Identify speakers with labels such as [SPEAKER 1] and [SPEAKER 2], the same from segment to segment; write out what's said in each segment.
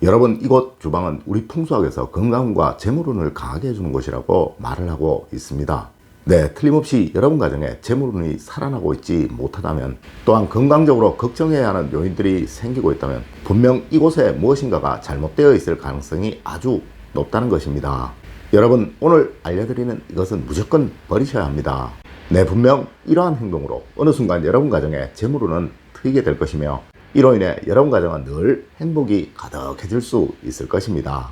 [SPEAKER 1] 여러분, 이곳 주방은 우리 풍수학에서 건강과 재물운을 강하게 해주는 곳이라고 말을 하고 있습니다. 네, 틀림없이 여러분 가정에 재물운이 살아나고 있지 못하다면, 또한 건강적으로 걱정해야 하는 요인들이 생기고 있다면 분명 이곳에 무엇인가가 잘못되어 있을 가능성이 아주 높다는 것입니다. 여러분, 오늘 알려드리는 이것은 무조건 버리셔야 합니다. 네, 분명 이러한 행동으로 어느 순간 여러분 가정에 재물운은 트이게 될 것이며, 이로 인해 여러분 가정은 늘 행복이 가득해질 수 있을 것입니다.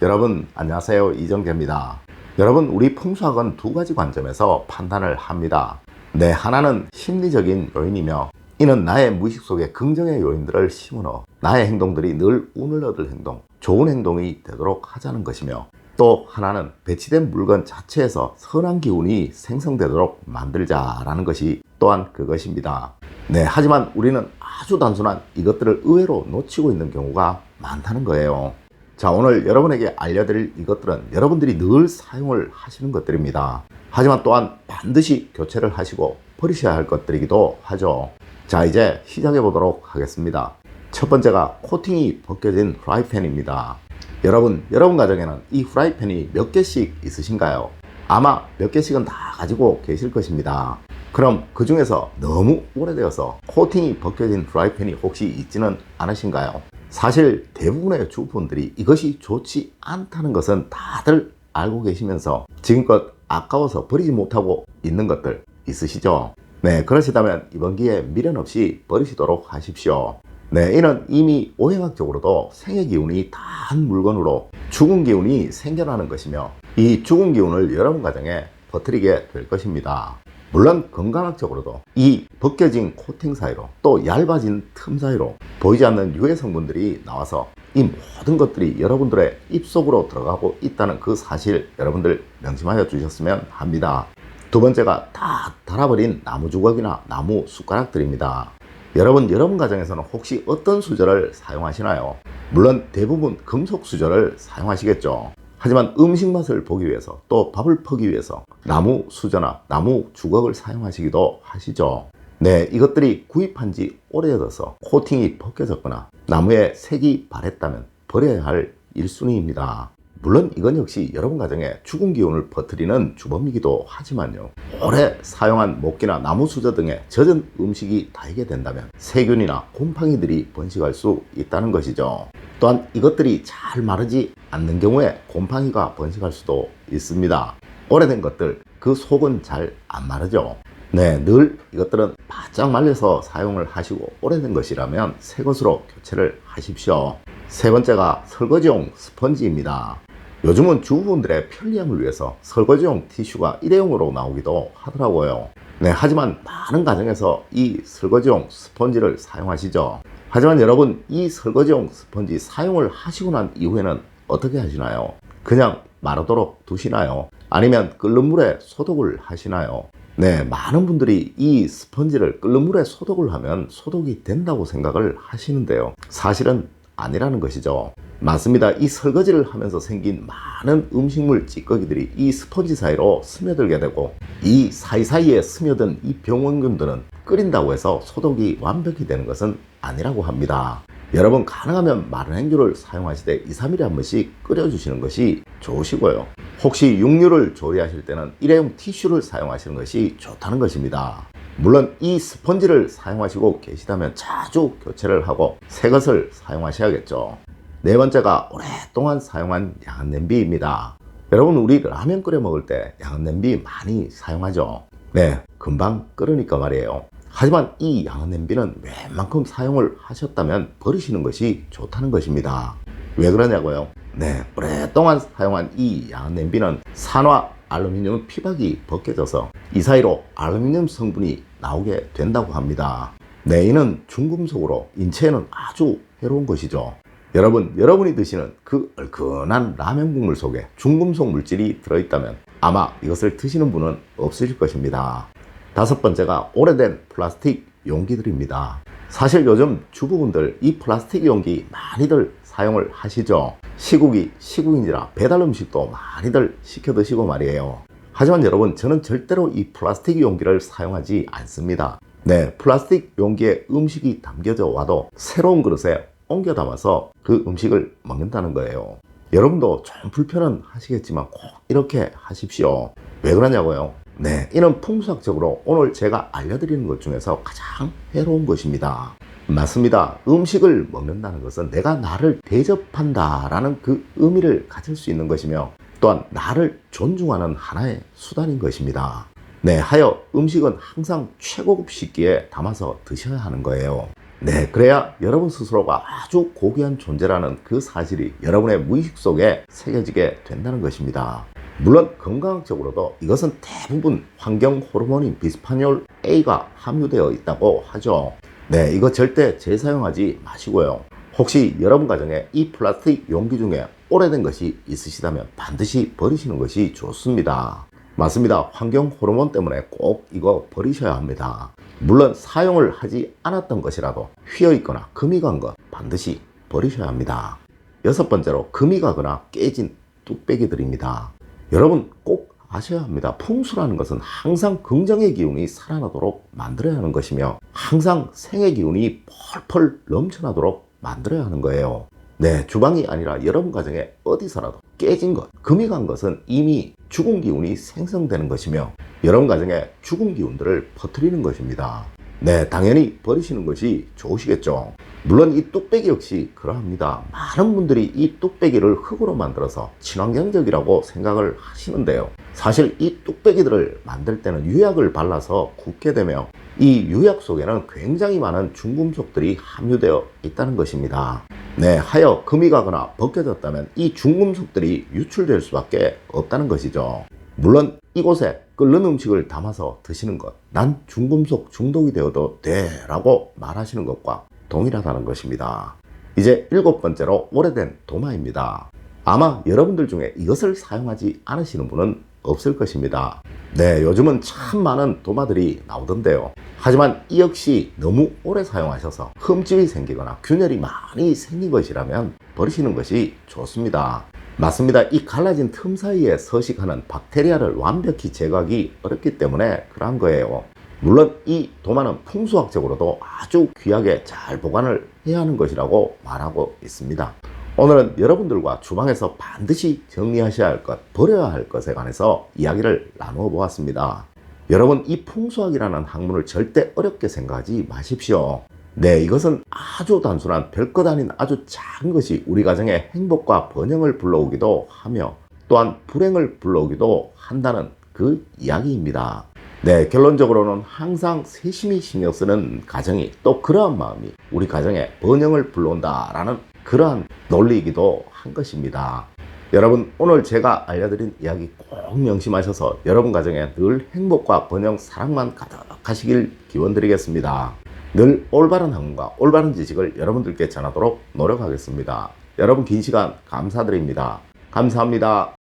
[SPEAKER 1] 여러분, 안녕하세요. 이정재입니다. 여러분, 우리 풍수학은 두 가지 관점에서 판단을 합니다. 네, 하나는 심리적인 요인이며, 이는 나의 무의식 속에 긍정의 요인들을 심어넣어 나의 행동들이 늘 운을 얻을 행동, 좋은 행동이 되도록 하자는 것이며, 또 하나는 배치된 물건 자체에서 선한 기운이 생성되도록 만들자라는 것이 또한 그것입니다. 네, 하지만 우리는 아주 단순한 이것들을 의외로 놓치고 있는 경우가 많다는 거예요. 자, 오늘 여러분에게 알려드릴 이것들은 여러분들이 늘 사용을 하시는 것들입니다. 하지만 또한 반드시 교체를 하시고 버리셔야 할 것들이기도 하죠. 자, 이제 시작해 보도록 하겠습니다. 첫 번째가 코팅이 벗겨진 프라이팬입니다. 여러분 가정에는 이 프라이팬이 몇 개씩 있으신가요? 아마 몇 개씩은 다 가지고 계실 것입니다. 그럼 그 중에서 너무 오래되어서 코팅이 벗겨진 프라이팬이 혹시 있지는 않으신가요? 사실 대부분의 주부분들이 이것이 좋지 않다는 것은 다들 알고 계시면서 지금껏 아까워서 버리지 못하고 있는 것들 있으시죠? 네, 그러시다면 이번 기회에 미련 없이 버리시도록 하십시오. 네, 이는 이미 오행학적으로도 생의 기운이 다한 물건으로 죽은 기운이 생겨나는 것이며, 이 죽은 기운을 여러분 가정에 퍼뜨리게 될 것입니다. 물론 건강학적으로도 이 벗겨진 코팅 사이로 또 얇아진 틈 사이로 보이지 않는 유해 성분들이 나와서 이 모든 것들이 여러분들의 입속으로 들어가고 있다는 그 사실 여러분들 명심하여 주셨으면 합니다. 두 번째가 다 닳아버린 나무 주걱이나 나무 숟가락들입니다. 여러분 가정에서는 혹시 어떤 수저를 사용하시나요? 물론 대부분 금속 수저를 사용하시겠죠. 하지만 음식 맛을 보기 위해서 또 밥을 퍼기 위해서 나무 수저나 나무 주걱을 사용하시기도 하시죠. 네, 이것들이 구입한 지 오래돼서 코팅이 벗겨졌거나 나무에 색이 바랬다면 버려야 할 1순위입니다. 물론 이건 역시 여러분 가정에 죽은 기운을 퍼뜨리는 주범이기도 하지만요, 오래 사용한 목기나 나무 수저 등에 젖은 음식이 닿게 된다면 세균이나 곰팡이들이 번식할 수 있다는 것이죠. 또한 이것들이 잘 마르지 않는 경우에 곰팡이가 번식할 수도 있습니다. 오래된 것들, 그 속은 잘 안 마르죠. 네, 늘 이것들은 바짝 말려서 사용을 하시고 오래된 것이라면 새 것으로 교체를 하십시오. 세 번째가 설거지용 스펀지입니다. 요즘은 주부분들의 편리함을 위해서 설거지용 티슈가 일회용으로 나오기도 하더라고요. 네, 하지만 많은 가정에서 이 설거지용 스펀지를 사용하시죠. 하지만 여러분, 이 설거지용 스펀지 사용을 하시고 난 이후에는 어떻게 하시나요? 그냥 마르도록 두시나요? 아니면 끓는 물에 소독을 하시나요? 네, 많은 분들이 이 스펀지를 끓는 물에 소독을 하면 소독이 된다고 생각을 하시는데요, 사실은 아니라는 것이죠. 맞습니다. 이 설거지를 하면서 생긴 많은 음식물 찌꺼기들이 이 스펀지 사이로 스며들게 되고, 이 사이사이에 스며든 이 병원균들은 끓인다고 해서 소독이 완벽히 되는 것은 아니라고 합니다. 여러분, 가능하면 마른 행주를 사용하시되 2, 3일에 한 번씩 끓여주시는 것이 좋으시고요, 혹시 육류를 조리하실 때는 일회용 티슈를 사용하시는 것이 좋다는 것입니다. 물론 이 스펀지를 사용하시고 계시다면 자주 교체를 하고 새 것을 사용하셔야겠죠. 네 번째가 오랫동안 사용한 양은 냄비입니다. 여러분, 우리 라면 끓여 먹을 때 양은 냄비 많이 사용하죠. 네, 금방 끓으니까 말이에요. 하지만 이 양은 냄비는 웬만큼 사용을 하셨다면 버리시는 것이 좋다는 것입니다. 왜 그러냐고요? 네, 오랫동안 사용한 이 양은 냄비는 산화 알루미늄 피박이 벗겨져서 이 사이로 알루미늄 성분이 나오게 된다고 합니다. 네, 이는 중금속으로 인체에는 아주 해로운 것이죠. 여러분이 드시는 그 얼큰한 라면 국물 속에 중금속 물질이 들어있다면 아마 이것을 드시는 분은 없으실 것입니다. 다섯 번째가 오래된 플라스틱 용기들입니다. 사실 요즘 주부분들 이 플라스틱 용기 많이들 사용을 하시죠. 시국인지라 배달 음식도 많이들 시켜 드시고 말이에요. 하지만 여러분, 저는 절대로 이 플라스틱 용기를 사용하지 않습니다. 네, 플라스틱 용기에 음식이 담겨져 와도 새로운 그릇에 옮겨 담아서 그 음식을 먹는다는 거예요. 여러분도 좀 불편은 하시겠지만 꼭 이렇게 하십시오. 왜 그러냐고요? 네, 이는 풍수학적으로 오늘 제가 알려드리는 것 중에서 가장 해로운 것입니다. 맞습니다. 음식을 먹는다는 것은 내가 나를 대접한다 라는 그 의미를 가질 수 있는 것이며 또한 나를 존중하는 하나의 수단인 것입니다. 네, 하여 음식은 항상 최고급 식기에 담아서 드셔야 하는 거예요. 네, 그래야 여러분 스스로가 아주 고귀한 존재라는 그 사실이 여러분의 무의식 속에 새겨지게 된다는 것입니다. 물론 건강학적으로도 이것은 대부분 환경 호르몬인 비스파뇰 A가 함유되어 있다고 하죠. 네, 이거 절대 재사용하지 마시고요. 혹시 여러분 가정에 이 플라스틱 용기 중에 오래된 것이 있으시다면 반드시 버리시는 것이 좋습니다. 맞습니다. 환경 호르몬 때문에 꼭 이거 버리셔야 합니다. 물론 사용을 하지 않았던 것이라도 휘어있거나 금이 간 것 반드시 버리셔야 합니다. 여섯 번째로 금이 가거나 깨진 뚝배기들입니다. 여러분 꼭 아셔야 합니다. 풍수라는 것은 항상 긍정의 기운이 살아나도록 만들어야 하는 것이며 항상 생의 기운이 펄펄 넘쳐나도록 만들어야 하는 거예요. 네, 주방이 아니라 여러분 가정에 어디서라도 깨진 것, 금이 간 것은 이미 죽은 기운이 생성되는 것이며 여러분 가정에 죽은 기운들을 퍼뜨리는 것입니다. 네, 당연히 버리시는 것이 좋으시겠죠. 물론 이 뚝배기 역시 그러합니다. 많은 분들이 이 뚝배기를 흙으로 만들어서 친환경적이라고 생각을 하시는데요. 사실 이 뚝배기들을 만들 때는 유약을 발라서 굽게 되며 이 유약 속에는 굉장히 많은 중금속들이 함유되어 있다는 것입니다. 네, 하여 금이 가거나 벗겨졌다면 이 중금속들이 유출될 수밖에 없다는 것이죠. 물론 이곳에 끓는 음식을 담아서 드시는 것, 난 중금속 중독이 되어도 돼 라고 말하시는 것과 동일하다는 것입니다. 이제 일곱 번째로 오래된 도마입니다. 아마 여러분들 중에 이것을 사용하지 않으시는 분은 없을 것입니다. 네, 요즘은 참 많은 도마들이 나오던데요. 하지만 이 역시 너무 오래 사용하셔서 흠집이 생기거나 균열이 많이 생긴 것이라면 버리시는 것이 좋습니다. 맞습니다. 이 갈라진 틈 사이에 서식하는 박테리아를 완벽히 제거하기 어렵기 때문에 그러한 거예요. 물론 이 도마는 풍수학적으로도 아주 귀하게 잘 보관을 해야 하는 것이라고 말하고 있습니다. 오늘은 여러분들과 주방에서 반드시 정리하셔야 할 것, 버려야 할 것에 관해서 이야기를 나누어 보았습니다. 여러분, 이 풍수학이라는 학문을 절대 어렵게 생각하지 마십시오. 네, 이것은 아주 단순한 별것 아닌 아주 작은 것이 우리 가정에 행복과 번영을 불러오기도 하며 또한 불행을 불러오기도 한다는 그 이야기입니다. 네, 결론적으로는 항상 세심히 신경 쓰는 가정이 또 그러한 마음이 우리 가정에 번영을 불러온다라는 그러한 논리이기도 한 것입니다. 여러분, 오늘 제가 알려드린 이야기 꼭 명심하셔서 여러분 가정에 늘 행복과 번영, 사랑만 가득하시길 기원드리겠습니다. 늘 올바른 학문과 올바른 지식을 여러분들께 전하도록 노력하겠습니다. 여러분 긴 시간 감사드립니다. 감사합니다.